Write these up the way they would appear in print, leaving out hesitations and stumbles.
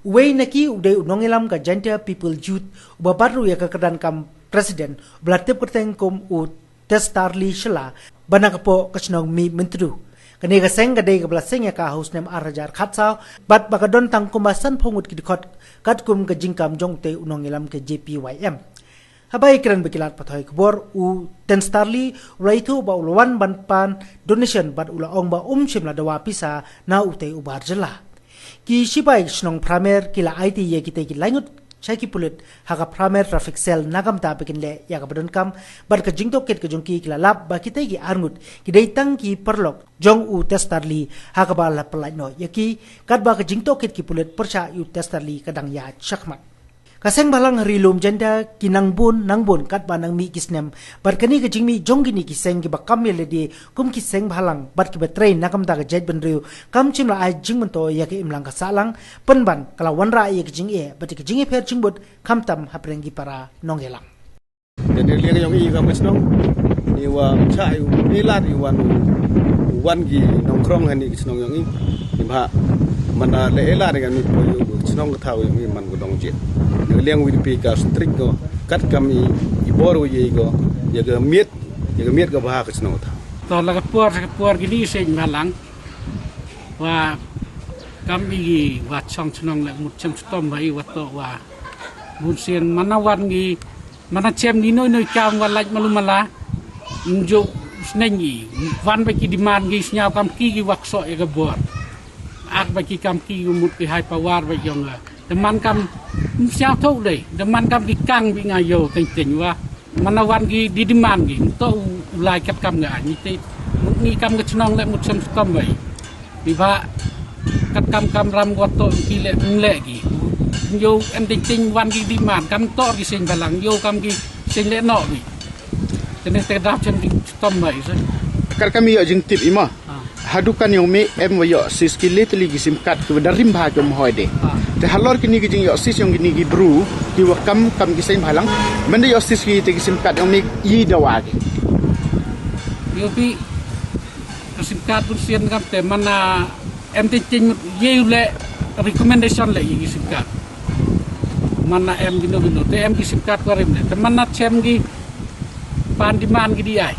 Uway naki uday unongilam ka Janta People Youth ubabaru ya kekedan kam presiden belatip ketengkom u testarli shela banakapo kasnong mi mentru. Kani kaseng kadai kebelaseng ya ka haus nem arajar khatsau bat bakadon tang kumasan pongut kidikot katkum ke jingkam jongte unongilam ke JPYM. Habai kran bekilat pathoy kebor u testarli raitu ba ulawan banpan donation bat ula ong ba shimla dawa pisa na ute ubar jela. Ki sipai snong pramer kila IT ye kita ki langut chaki pulit haga pramer traffic cell nagam ta pekin le ya ka badon kam bar ka jingtok ket ka jongki kila lab ba kita ki arngut ki dai tang ki perlok jong u testarli haga ba la pelai no yaki kat ba ka jingtok ket ki pulit percha u testarli kadang ya chakmat. Kaseng balang hari lum janda kinangbun nangbun kat banang mi kisnem bar kani ke jingmi jonggini kiseng ki bakam le di kum kiseng balang bar ki betrain nakam ta jet benriu kam chimla ai jingmento ya ki imlang ka salang penban kala wanra ye ki jinge bat ki jinge per jingbut kam tam haprengi para nongelang jadi liang yang i kam snong ni wa chai ni lat i wan gi nongkrong hani snong yang i ba mana le ela dengan mi poyo snong thau mi man gudong jet liang wi pi ka strik go kat kami iboru ye go ya ga miet go ba ka snong thau to la ka puar gini sen malang wa kami gi wa chong snong le mut chem stom bai wa to wa bun sen manawan gi mana chem ni noi cham wa laj malumala njo snengi van ba ki diman gi snyau kam ki gi wakso ya ga bor ak ba ki kam ki mut ki hai pawar ba yong teman kam siao thau dei teman kam ki kang bi ngayo ting wa manawan gi di diman gi to lai kat kam nga ni te ni kam ke chnong le mut sem stom bai bi ba kat kam ram go to ki le gi yo em ting wan gi diman kam to gi sing balang yo kam gi sing le no bi tene te dap chen stom bai so kar kami yo jing tip ima hadukan yang me em yo sis ki litli gi sim kat ke darim ba jom hoide te halor kini gi jing yo sis yang gini gi bru ki wakam kam gi sing balang mende yo sis ki te gi sim kat yang me yi dawa gi yo bi sim kat pun sien kam te mana em ting ye le recommendation le gi sim kat mana em gino te em gi sim kat kwarim le te mana chem gi pandiman gi diai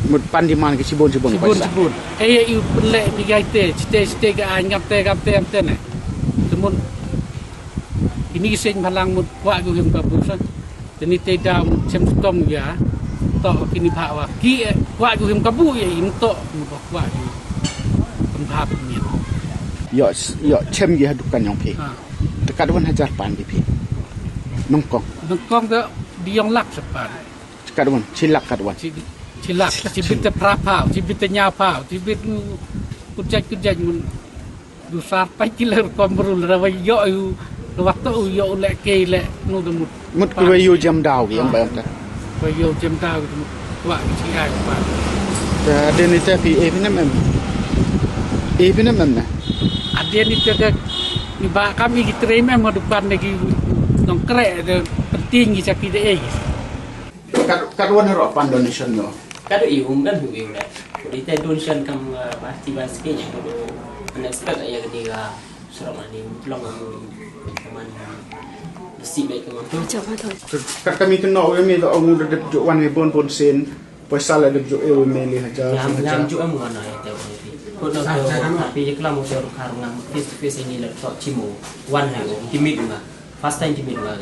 mut pandiman ki sibon yu le di gaite cite ga anyap te am te ne temun ini sing balang mut wa gu him ka busa teni te da chem tom ya to kini bha wa ki wa gu him ka bu ye im to mut wa gu pun bha ni yo chem gi hadukan yang pe dekat wan hajar pan di pe nongkong ga di yang lak sepan dekat wan cilak kat wan cilak cibit pra pau cibit nya pau cibit kujaj mun dusar pa kiler kombrul rawa yo yu waktu yo le ke le nu demut mut ku yo jam daw yang ba ta wa yo jam daw wa chi ai pa ada ni te pi evenem na ada ni te ni ba kami gi treme mo depan lagi nong kre de penting gi sakit de kadwan ro pan donation no kado ihum kan huwi udah kita donation kam pasti baskenya unexpected ya ketika seramani long teman si baik kemang kat kami kena we me do ngu de jo wan we bon sen poisa la de jo e we me li haja yang jo am ngana ya te ko do tapi je kala mo ser karungan face to face ini la to chimo wan ha timid nga first time timid nga